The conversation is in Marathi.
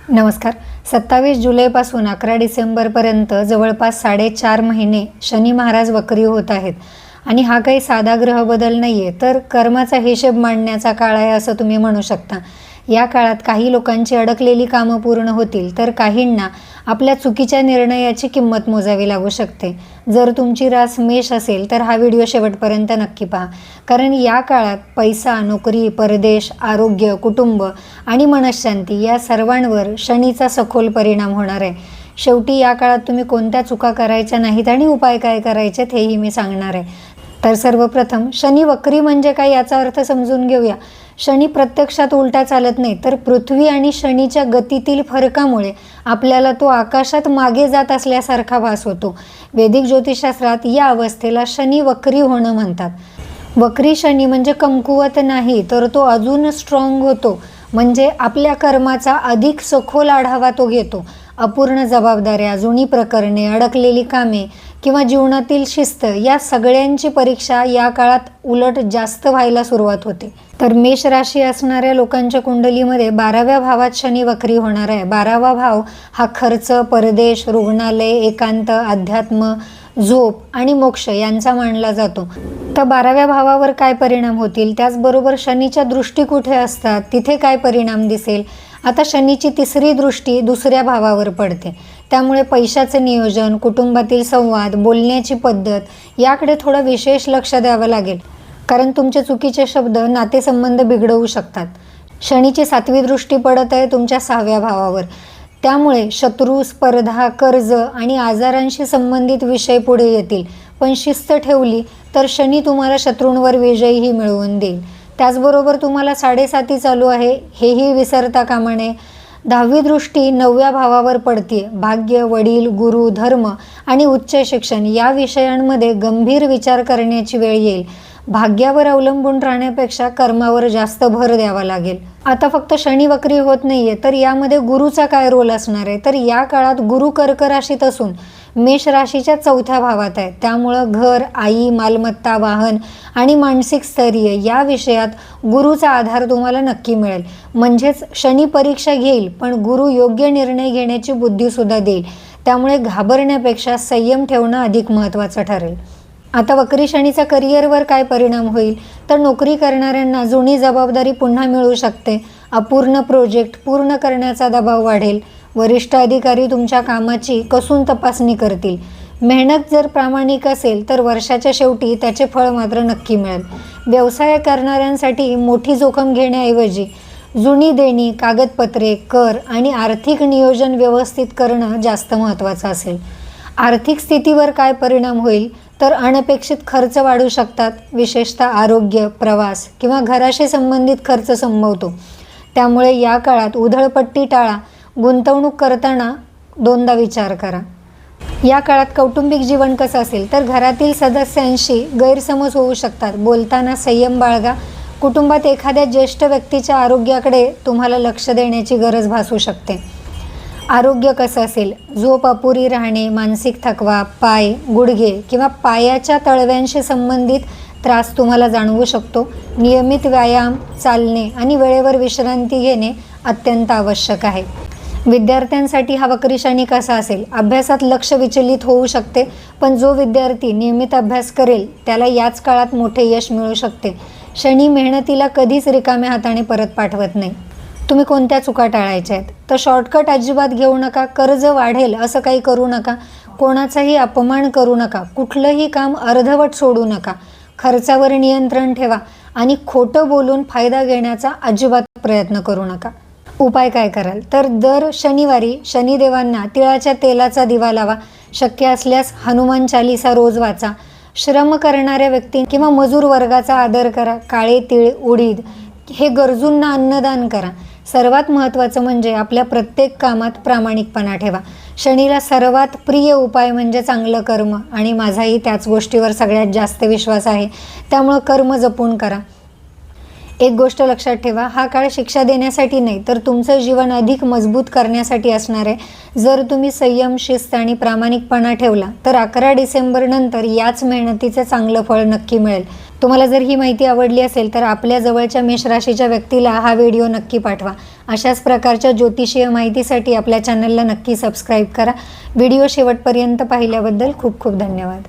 नमस्कार. 27 जुलैपासून 11 डिसेंबरपर्यंत जवळपास 4.5 महिने शनी महाराज वक्री होत आहेत आणि हा काही साधा ग्रह बदल नाही आहे, तर कर्माचा हिशेब मांडण्याचा काळ आहे असं तुम्ही म्हणू शकता. या काळात काही लोकांची अडकलेली कामं पूर्ण होतील, तर काहींना आपल्या चुकीच्या निर्णयाची किंमत मोजावी लागू शकते. जर तुमची रास मेष असेल तर हा व्हिडिओ शेवटपर्यंत नक्की पहा, कारण या काळात पैसा, नोकरी, परदेश, आरोग्य, कुटुंब आणि मनःशांती या सर्वांवर शनीचा सखोल परिणाम होणार आहे. शेवटी या काळात तुम्ही कोणत्या चुका करायच्या नाहीत आणि उपाय काय करायचेत हेही मी सांगणार आहे. तर सर्वप्रथम शनी वक्री म्हणजे काय याचा अर्थ समजून घेऊया. शनी प्रत्यक्षात उलटा चालत नाही, तर पृथ्वी आणि शनीच्या गतीतील फरकामुळे आपल्याला तो आकाशात मागे जात असल्यासारखा भास होतो. वैदिक ज्योतिषशास्त्रात या अवस्थेला शनी वक्री होणं म्हणतात. वक्री शनी म्हणजे कमकुवत नाही, तर तो अजून स्ट्रॉंग होतो, म्हणजे आपल्या कर्माचा अधिक सखोल आढावा तो घेतो. अपूर्ण जबाबदाऱ्या, जुनी प्रकरणे, अडकलेली कामे किंवा जीवनातील शिस्त या सगळ्यांची परीक्षा या काळात उलट जास्त व्हायला सुरुवात होते. तर मेष राशी असणाऱ्या लोकांच्या कुंडलीमध्ये 12व्या भावात शनी वक्री होणार आहे. 12वा भाव हा खर्च, परदेश, रुग्णालय, एकांत, अध्यात्म, झोप आणि मोक्ष यांचा मानला जातो. तर 12व्या भावावर काय परिणाम होतील, त्याचबरोबर शनीच्या दृष्टी कुठे असतात, तिथे काय परिणाम दिसेल. आता शनीची 3री दृष्टी 2ऱ्या भावावर पडते, त्यामुळे पैशाचं नियोजन, कुटुंबातील संवाद, बोलण्याची पद्धत याकडे थोडं विशेष लक्ष द्यावं लागेल, कारण तुमचे चुकीचे शब्द नातेसंबंध बिघडवू शकतात. शनीची 7वी दृष्टी पडत आहे तुमच्या 6व्या भावावर, त्यामुळे शत्रू, स्पर्धा, कर्ज आणि आजारांशी संबंधित विषय पुढे येतील. पण शिस्त ठेवली तर शनी तुम्हाला शत्रूंवर विजयही मिळवून देईल. त्याचबरोबर तुम्हाला 7.5 चालू आहे हेही विसरता कामा नये. 10वी दृष्टी 9व्या भावावर पडते. भाग्य, वडील, गुरु, धर्म आणि उच्च शिक्षण या विषयांमध्ये गंभीर विचार करण्याची वेळ येईल. भाग्यावर अवलंबून राहण्यापेक्षा कर्मावर जास्त भर द्यावा लागेल. आता फक्त शनी वक्री होत नाहीये, तर यामध्ये गुरुचा काय रोल असणार आहे, तर या काळात गुरु कर्क राशीत असून मेष राशीच्या 4थ्या भावात आहे. त्यामुळं घर, आई, मालमत्ता, वाहन आणि मानसिक स्थैर्य या विषयात गुरुचा आधार तुम्हाला नक्की मिळेल. म्हणजेच शनी परीक्षा घेईल, पण गुरु योग्य निर्णय घेण्याची बुद्धीसुद्धा देईल. त्यामुळे घाबरण्यापेक्षा संयम ठेवणं अधिक महत्त्वाचं ठरेल. आता वक्री शनीचा करिअरवर काय परिणाम होईल, तर नोकरी करणाऱ्यांना जुनी जबाबदारी पुन्हा मिळू शकते. अपूर्ण प्रोजेक्ट पूर्ण करण्याचा दबाव वाढेल. वरिष्ठ अधिकारी तुमच्या कामाची कसून तपासणी करतील. मेहनत जर प्रामाणिक असेल तर वर्षाच्या शेवटी त्याचे फळ मात्र नक्की मिळेल. व्यवसाय करणाऱ्यांसाठी मोठी जोखम घेण्याऐवजी जुनी देणी, कागदपत्रे, कर आणि आर्थिक नियोजन व्यवस्थित करणं जास्त महत्त्वाचं असेल. आर्थिक स्थितीवर काय परिणाम होईल, तर अनपेक्षित खर्च वाढू शकतात. विशेषतः आरोग्य, प्रवास किंवा घराशी संबंधित खर्च संभवतो. त्यामुळे या काळात उधळपट्टी टाळा. गुंतवणूक करताना 2दा विचार करा. या काळात कौटुंबिक जीवन कसं असेल, तर घरातील सदस्यांशी गैरसमज होऊ शकतात. बोलताना संयम बाळगा. कुटुंबात एखाद्या ज्येष्ठ व्यक्तीच्या आरोग्याकडे तुम्हाला लक्ष देण्याची गरज भासू शकते. आरोग्य कसं असेल, झोप अपुरी राहणे, मानसिक थकवा, पाय, गुडघे किंवा पायाच्या तळव्यांशी संबंधित त्रास तुम्हाला जाणवू शकतो. नियमित व्यायाम, चालणे आणि वेळेवर विश्रांती घेणे अत्यंत आवश्यक आहे. विद्यार्थ्यांसाठी हा वक्री शनी कसा असेल, अभ्यासात लक्ष विचलित होऊ शकते, पण जो विद्यार्थी नियमित अभ्यास करेल त्याला याच काळात मोठे यश मिळू शकते. शनी मेहनतीला कधीच रिकाम्या हाताने परत पाठवत नाही. तुम्ही कोणत्या चुका टाळायच्या आहेत, तर शॉर्टकट अजिबात घेऊ नका. कर्ज वाढेल असं काही करू नका. कोणाचाही अपमान करू नका. कुठलंही काम अर्धवट सोडू नका. खर्चावर नियंत्रण ठेवा आणि खोटं बोलून फायदा घेण्याचा अजिबात प्रयत्न करू नका. उपाय काय कराल, तर दर शनिवारी शनिदेवांना तिळाच्या तेलाचा दिवा लावा. शक्य असल्यास हनुमान चालीसा रोज वाचा. श्रम करणाऱ्या व्यक्ती किंवा मजूर वर्गाचा आदर करा. काळे तीळ, उडीद हे गरजूंना अन्नदान करा. सर्वात महत्त्वाचं म्हणजे आपल्या प्रत्येक कामात प्रामाणिकपणा ठेवा. शनीला सर्वात प्रिय उपाय म्हणजे चांगलं कर्म, आणि माझाही त्याच गोष्टीवर सगळ्यात जास्त विश्वास आहे. त्यामुळं कर्म जपून करा. एक गोष्ट लक्षात ठेवा, हा काळ शिक्षा देण्यासाठी नाही तर तुमचं जीवन अधिक मजबूत करण्यासाठी असणार आहे. जर तुम्ही संयम, शिस्त आणि प्रामाणिकपणा ठेवला तर 11 डिसेंबर नंतर याच मेहनतीचे चांगलं फळ नक्की मिळेल. तुम्हाला जर ही माहिती आवडली असेल तर आपल्या जवळच्या मेष राशीच्या व्यक्तीला हा व्हिडिओ नक्की पाठवा. अशाच प्रकारच्या ज्योतिषीय माहितीसाठी आपल्या चॅनलला नक्की सबस्क्राईब करा. व्हिडिओ शेवटपर्यंत पाहिल्याबद्दल खूप खूप धन्यवाद.